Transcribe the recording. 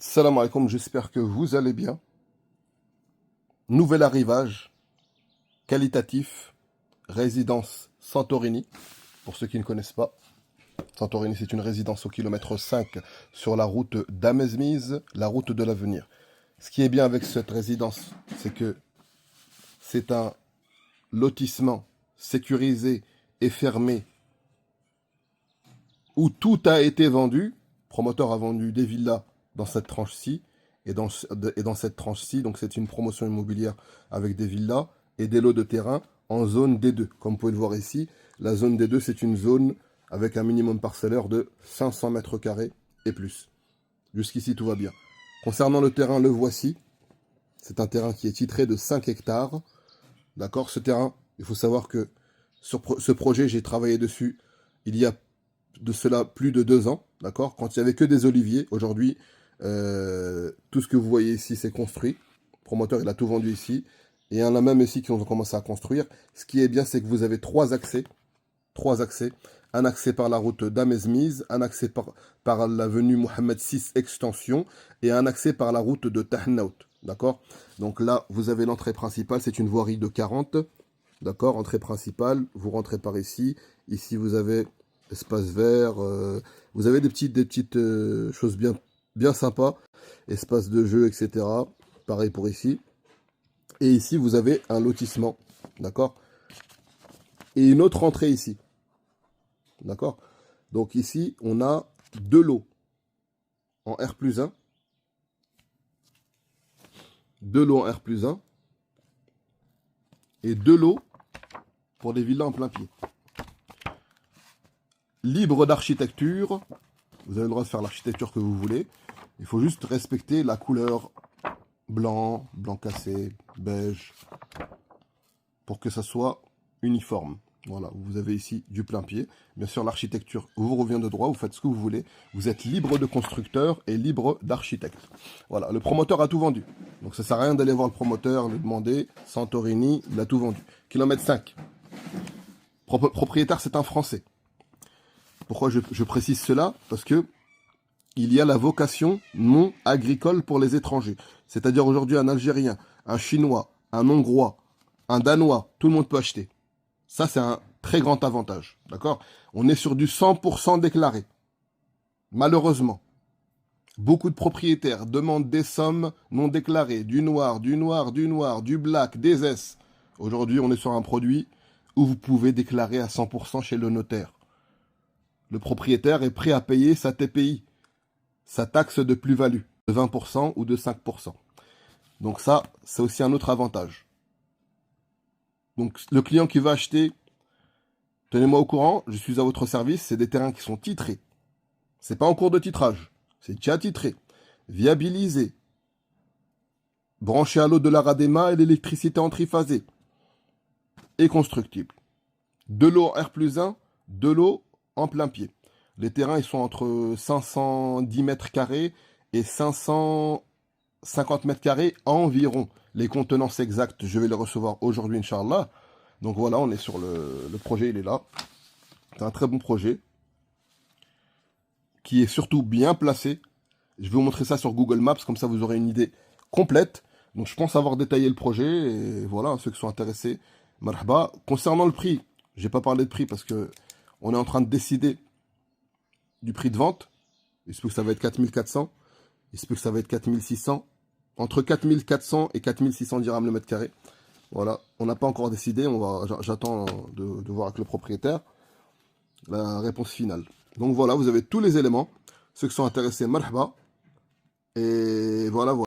Salam alaikum, j'espère que vous allez bien. Nouvel arrivage qualitatif, résidence Santorini. Pour ceux qui ne connaissent pas, Santorini, c'est une résidence au kilomètre 5 sur la route d'Amezmiz, la route de l'avenir. Ce qui est bien avec cette résidence, c'est que c'est un lotissement sécurisé et fermé où tout a été vendu. Le promoteur a vendu des villas dans cette tranche-ci. Et dans cette tranche-ci, donc c'est une promotion immobilière avec des villas et des lots de terrain en zone D2. Comme vous pouvez le voir ici, la zone D2, c'est une zone avec un minimum parcellaire de 500 mètres carrés et plus. Jusqu'ici, tout va bien. Concernant le terrain, le voici. C'est un terrain qui est titré de 5 hectares. D'accord, ce terrain, il faut savoir que sur ce projet, j'ai travaillé dessus il y a de cela plus de 2 ans. D'accord, quand il n'y avait que des oliviers. Aujourd'hui, tout ce que vous voyez ici, c'est construit. Le promoteur, il a tout vendu ici. Et il y en a même ici qui ont commencé à construire. Ce qui est bien, c'est que vous avez 3 accès. 3 accès. Un accès par la route d'Amezmiz, un accès par l'avenue Mohamed VI Extension et un accès par la route de Tahnaout. D'accord? Donc là, vous avez l'entrée principale. C'est une voirie de 40. D'accord? Entrée principale. Vous rentrez par ici. Ici, vous avez espace vert. Vous avez des petites choses bien sympa, espace de jeu, etc. Pareil pour ici. Et ici, vous avez un lotissement, d'accord? Et une autre entrée ici, d'accord? Donc ici, on a 2 lots en R+1. 2 lots en R+1. Et 2 lots pour des villas en plein pied. Libre d'architecture. Vous avez le droit de faire l'architecture que vous voulez. Il faut juste respecter la couleur blanc cassé, beige, pour que ça soit uniforme. Voilà, vous avez ici du plein pied. Bien sûr, l'architecture vous revient de droit, vous faites ce que vous voulez. Vous êtes libre de constructeur et libre d'architecte. Voilà, le promoteur a tout vendu. Donc ça ne sert à rien d'aller voir le promoteur, lui demander. Santorini, il a tout vendu. Kilomètre 5. Propriétaire, c'est un Français. Pourquoi je précise cela? Parce que il y a la vocation non agricole pour les étrangers. C'est-à-dire aujourd'hui un Algérien, un Chinois, un Hongrois, un Danois, tout le monde peut acheter. Ça, c'est un très grand avantage. D'accord? On est sur du 100% déclaré. Malheureusement, beaucoup de propriétaires demandent des sommes non déclarées, du noir, du black, des S. Aujourd'hui, on est sur un produit où vous pouvez déclarer à 100% chez le notaire. Le propriétaire est prêt à payer sa TPI, sa taxe de plus-value, de 20% ou de 5%. Donc ça, c'est aussi un autre avantage. Donc le client qui va acheter, tenez-moi au courant, je suis à votre service, c'est des terrains qui sont titrés. C'est pas en cours de titrage, c'est déjà titré, viabilisé, branché à l'eau de la Radema et l'électricité en triphasé, et constructible. 2 lots en R+1, 2 lots en plein pied. Les terrains, ils sont entre 510 mètres carrés et 550 mètres carrés environ. Les contenances exactes, je vais les recevoir aujourd'hui, Inch'Allah. Donc voilà, on est sur le projet, il est là. C'est un très bon projet qui est surtout bien placé. Je vais vous montrer ça sur Google Maps, comme ça vous aurez une idée complète. Donc je pense avoir détaillé le projet, et voilà, ceux qui sont intéressés, marhaba. Concernant le prix, j'ai pas parlé de prix parce que on est en train de décider du prix de vente. Il se peut que ça va être 4400, il se peut que ça va être 4600, entre 4400 et 4600 dirhams le mètre carré. Voilà, on n'a pas encore décidé, j'attends de voir avec le propriétaire la réponse finale. Donc voilà, vous avez tous les éléments. Ceux qui sont intéressés, marhaba. Et voilà.